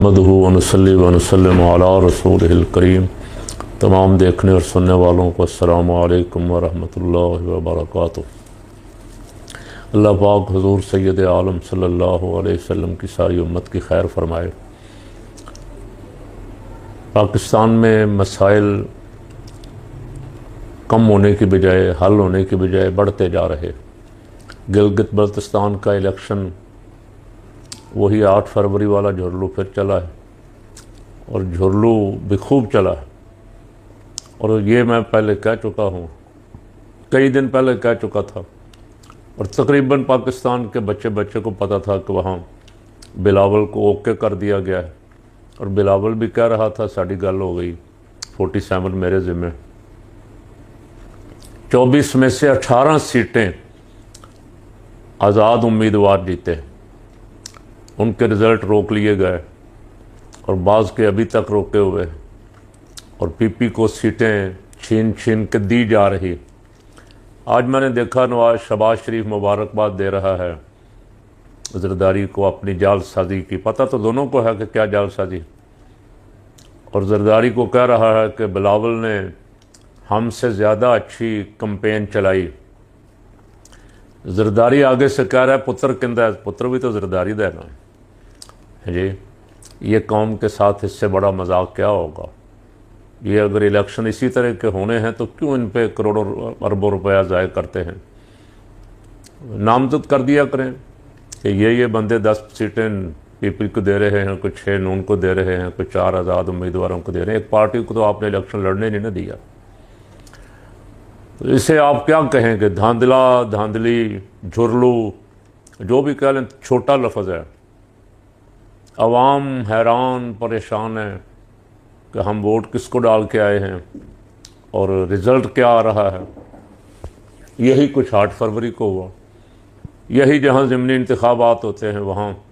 मदहू वनसल्ली वनसल्लिम अला रसूलिहिल करीम। तमाम देखने और सुनने वालों को अस्सलामु अलैकुम वरहमतुल्लाहि वबरकातुहू। अल्लाह पाक हुज़ूर सय्यद आलम सल्लल्लाहु अलैहि वसल्लम की सारी उम्मत की खैर फरमाए। पाकिस्तान में मसाइल कम होने की बजाय, हल होने की बजाय बढ़ते जा रहे। गिलगित बल्तिस्तान का इलेक्शन वही 8 फरवरी वाला झुरलू फिर चला है और झुरलू भी खूब चला है। और ये मैं पहले कह चुका हूँ, कई दिन पहले कह चुका था, और तकरीबन पाकिस्तान के बच्चे बच्चे को पता था कि वहाँ बिलावल को ओके कर दिया गया है। और बिलावल भी कह रहा था साड़ी गल हो गई, 47 मेरे ज़िम्मे। 24 में से 18 सीटें आज़ाद उम्मीदवार जीते, उनके रिज़ल्ट रोक लिए गए और बाज़ के अभी तक रोके हुए, और पीपी को सीटें छीन छीन के दी जा रही। आज मैंने देखा नवाज शहबाज शरीफ मुबारकबाद दे रहा है ज़रदारी को अपनी जालसाजी की। पता तो दोनों को है कि क्या जालसाजी, और ज़रदारी को कह रहा है कि बिलावल ने हमसे ज़्यादा अच्छी कैंपेन चलाई। ज़रदारी आगे से कह रहा है पुत्र किंदा है, पुत्र भी तो ज़रदारी दा ना जी। ये कौम के साथ इससे बड़ा मजाक क्या होगा। ये अगर इलेक्शन इसी तरह के होने हैं तो क्यों इन पे करोड़ों अरबों रुपया ज़ाय करते हैं। नामजद कर दिया करें कि ये बंदे 10 सीटें पीपल को दे रहे हैं, कुछ 6 नून को दे रहे हैं, कुछ 4 आज़ाद उम्मीदवारों को दे रहे हैं। एक पार्टी को तो आपने इलेक्शन लड़ने नहीं ना दिया। तो इसे आप क्या कहेंगे, धांधला, धांधली, झुरलू, जो भी कह लें, छोटा लफ्ज़ है। अवाम हैरान परेशान है कि हम वोट किसको डाल के आए हैं और रिज़ल्ट क्या आ रहा है। यही कुछ 8 फरवरी को हुआ। यही जहां ज़िमनी इंतखाबात होते हैं, वहाँ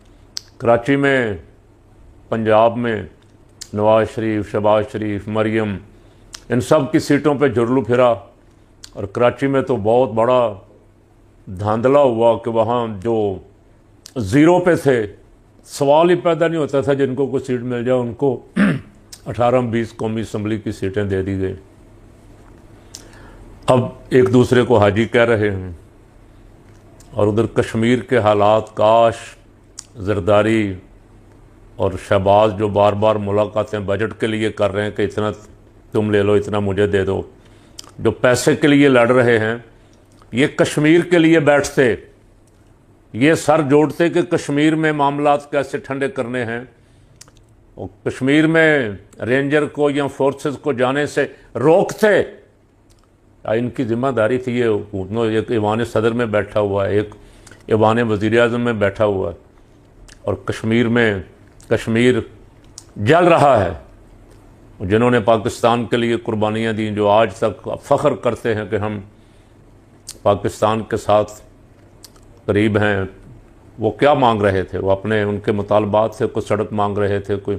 कराची में, पंजाब में नवाज शरीफ, शहबाज शरीफ, मरियम, इन सब की सीटों पे झुरलू फिरा। और कराची में तो बहुत बड़ा धांधला हुआ कि वहाँ जो ज़ीरो पे थे, सवाल ही पैदा नहीं होता था जिनको कोई सीट मिल जाए उनको 18-20 कौमी असम्बली की सीटें दे दी गई। अब एक दूसरे को हाजी कह रहे हैं। और उधर कश्मीर के हालात, काश ज़रदारी और शहबाज जो बार बार मुलाकातें बजट के लिए कर रहे हैं कि इतना तुम ले लो, इतना मुझे दे दो, जो पैसे के लिए लड़ रहे हैं, ये कश्मीर के लिए बैठते, ये सर जोड़ते कि कश्मीर में मामलात कैसे ठंडे करने हैं, और कश्मीर में रेंजर को या फोर्सेस को जाने से रोकते। इनकी जिम्मेदारी थी। ये एक ईवान सदर में बैठा हुआ है, एक ईवान वज़ीर आज़म में बैठा हुआ है, और कश्मीर जल रहा है। जिन्होंने पाकिस्तान के लिए कुर्बानियाँ दी, जो आज तक फ़ख्र करते हैं कि हम पाकिस्तान के साथ करीब हैं, वो क्या मांग रहे थे। वो अपने उनके मुतालबात से कोई सड़क मांग रहे थे, कोई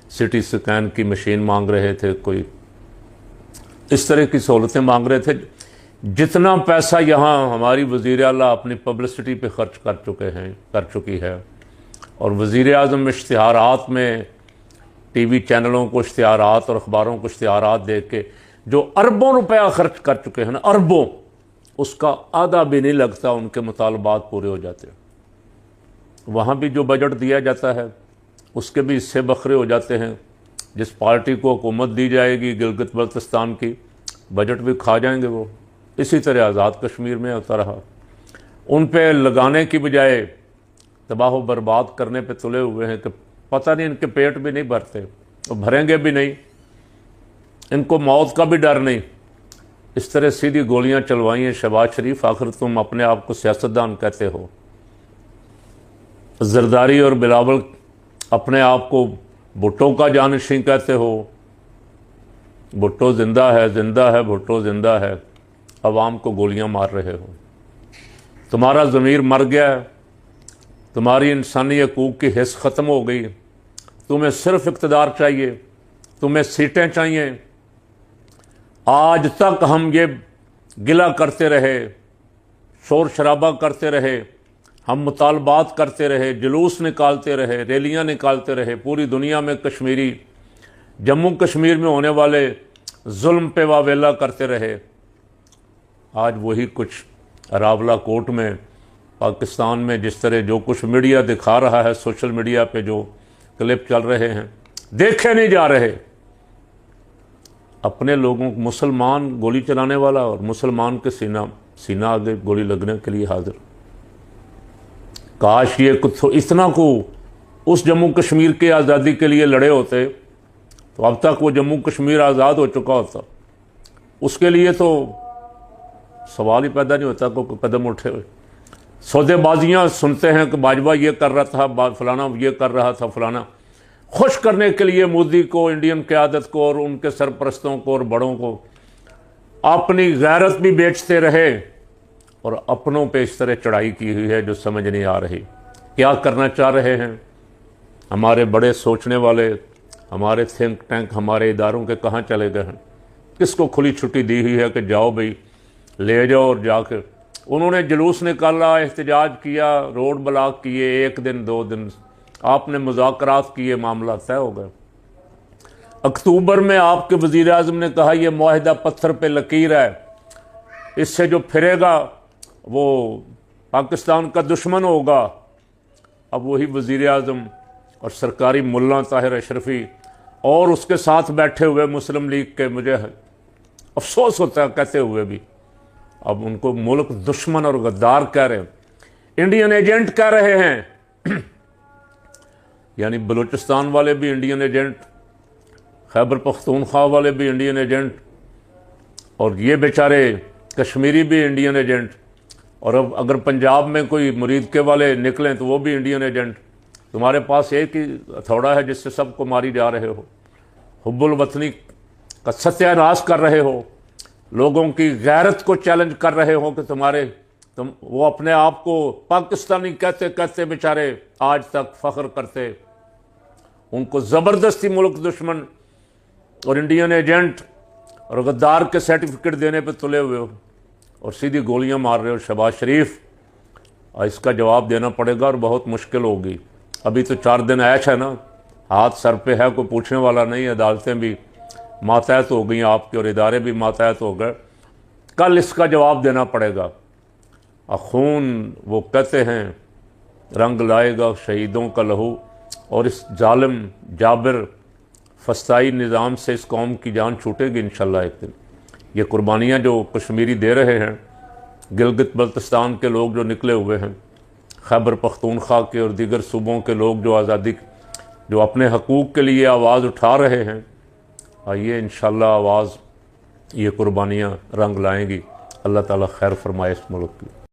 सिटी स्कैन की मशीन मांग रहे थे, कोई इस तरह की सहूलतें मांग रहे थे। जितना पैसा यहाँ हमारी वज़ीर आला अपनी पब्लिसिटी पे खर्च कर चुकी है, और वज़ीर आज़म इश्तिहारात में, टीवी चैनलों को इश्तिहारात और अखबारों को इश्तिहारात दे के जो अरबों रुपया खर्च कर चुके हैं ना, अरबों, उसका आधा भी नहीं लगता उनके मुतालबात पूरे हो जाते। वहाँ भी जो बजट दिया जाता है उसके भी हिस्से बखरे हो जाते हैं। जिस पार्टी को हुकूमत दी जाएगी गिलगित बल्तिस्तान की, बजट भी खा जाएंगे वो। इसी तरह आज़ाद कश्मीर में होता रहा। उन पे लगाने की बजाय तबाह व बर्बाद करने पे तुले हुए हैं कि पता नहीं, इनके पेट भी नहीं भरते, वो भरेंगे भी नहीं, इनको मौत का भी डर नहीं। इस तरह सीधी गोलियां चलवाई हैं। शहबाज शरीफ, आखिर तुम अपने आप को सियासतदान कहते हो। ज़रदारी और बिलावल अपने आप को भुट्टो का जानशीं कहते हो। भुट्टो जिंदा है, जिंदा है, भुट्टो जिंदा है। अवाम को गोलियां मार रहे हो। तुम्हारा ज़मीर मर गया है, तुम्हारी इंसानी हकूक़ की हिस्स ख़त्म हो गई। तुम्हें सिर्फ इक़्तिदार चाहिए, तुम्हें सीटें चाहिए। आज तक हम ये गिला करते रहे, शोर शराबा करते रहे, हम मुतालबात करते रहे, जुलूस निकालते रहे, रैलियां निकालते रहे, पूरी दुनिया में कश्मीरी, जम्मू कश्मीर में होने वाले जुल्म पे वावेला करते रहे। आज वही कुछ रावला कोर्ट में, पाकिस्तान में जिस तरह जो कुछ मीडिया दिखा रहा है, सोशल मीडिया पे जो क्लिप चल रहे हैं, देखे नहीं जा रहे। अपने लोगों को, मुसलमान गोली चलाने वाला और मुसलमान के सीना आगे गोली लगने के लिए हाजिर। काश ये कुछ इतना को उस जम्मू कश्मीर की आज़ादी के लिए लड़े होते तो अब तक वो जम्मू कश्मीर आज़ाद हो चुका होता। उसके लिए तो सवाल ही पैदा नहीं होता कोई कदम उठे हुए। सौदेबाजियाँ सुनते हैं कि बाजवा ये कर रहा था, फलाना ये कर रहा था, फलाना खुश करने के लिए मोदी को, इंडियन क़यादत को और उनके सरपरस्तों को और बड़ों को अपनी गैरत भी बेचते रहे और अपनों पे इस तरह चढ़ाई की हुई है जो समझ नहीं आ रही। क्या करना चाह रहे हैं हमारे बड़े सोचने वाले, हमारे थिंक टैंक, हमारे इदारों के कहाँ चले गए हैं? किसको खुली छुट्टी दी हुई है कि जाओ भाई ले जाओ और जाकर? उन्होंने जुलूस निकाला, एहतजाज किया, रोड ब्लॉक किए, 1 दिन 2 दिन आपने मुज़ाकरात किए, मामला तय हो गया। अक्टूबर में आपके वज़ीर आज़म ने कहा यह मुआहिदा पत्थर पे लकीर है, इससे जो फिरेगा वो पाकिस्तान का दुश्मन होगा। अब वही वज़ीर आज़म और सरकारी मुल्ला ताहिर अशरफी और उसके साथ बैठे हुए मुस्लिम लीग के, मुझे अफसोस होता है कहते हुए भी, अब उनको मुल्क दुश्मन और गद्दार कह रहे हैं, इंडियन एजेंट कह रहे हैं। यानी बलूचिस्तान वाले भी इंडियन एजेंट, खैबर पख्तूनख्वा वाले भी इंडियन एजेंट, और ये बेचारे कश्मीरी भी इंडियन एजेंट, और अब अगर पंजाब में कोई मुरीद के वाले निकलें तो वो भी इंडियन एजेंट। तुम्हारे पास एक ही हथौड़ा है जिससे सबको मारी जा रहे हो, हुब्बुल वतनी का सत्यानाश कर रहे हो, लोगों की गैरत को चैलेंज कर रहे हो कि तुम वो अपने आप को पाकिस्तानी कहते कहते बेचारे आज तक फ़ख्र करते। उनको ज़बरदस्ती मुल्क दुश्मन और इंडियन एजेंट और गद्दार के सर्टिफिकेट देने पे तुले हुए हो और सीधी गोलियां मार रहे हो शहबाज शरीफ। इसका जवाब देना पड़ेगा और बहुत मुश्किल होगी। अभी तो 4 दिन ऐश है ना, हाथ सर पे है, कोई पूछने वाला नहीं। अदालतें भी मातहत हो गई आपके और इदारे भी मातहत हो गए। कल इसका जवाब देना पड़ेगा। खून वो कहते हैं रंग लाएगा शहीदों का लहू, और इस जालिम जाबिर फसाई निज़ाम से इस कौम की जान छूटेगी इंशाल्लाह एक दिन। ये कुर्बानियाँ जो कश्मीरी दे रहे हैं, गिलगित बल्तिस्तान के लोग जो निकले हुए हैं, खैबर पख्तूनख्वा के और दीगर सूबों के लोग जो आज़ादी, जो अपने हकूक़ के लिए आवाज़ उठा रहे हैं, आइए इंशाल्लाह आवाज़, ये कुर्बानियाँ रंग लाएंगी। अल्लाह ताला खैर फरमाए इस मुल्क की।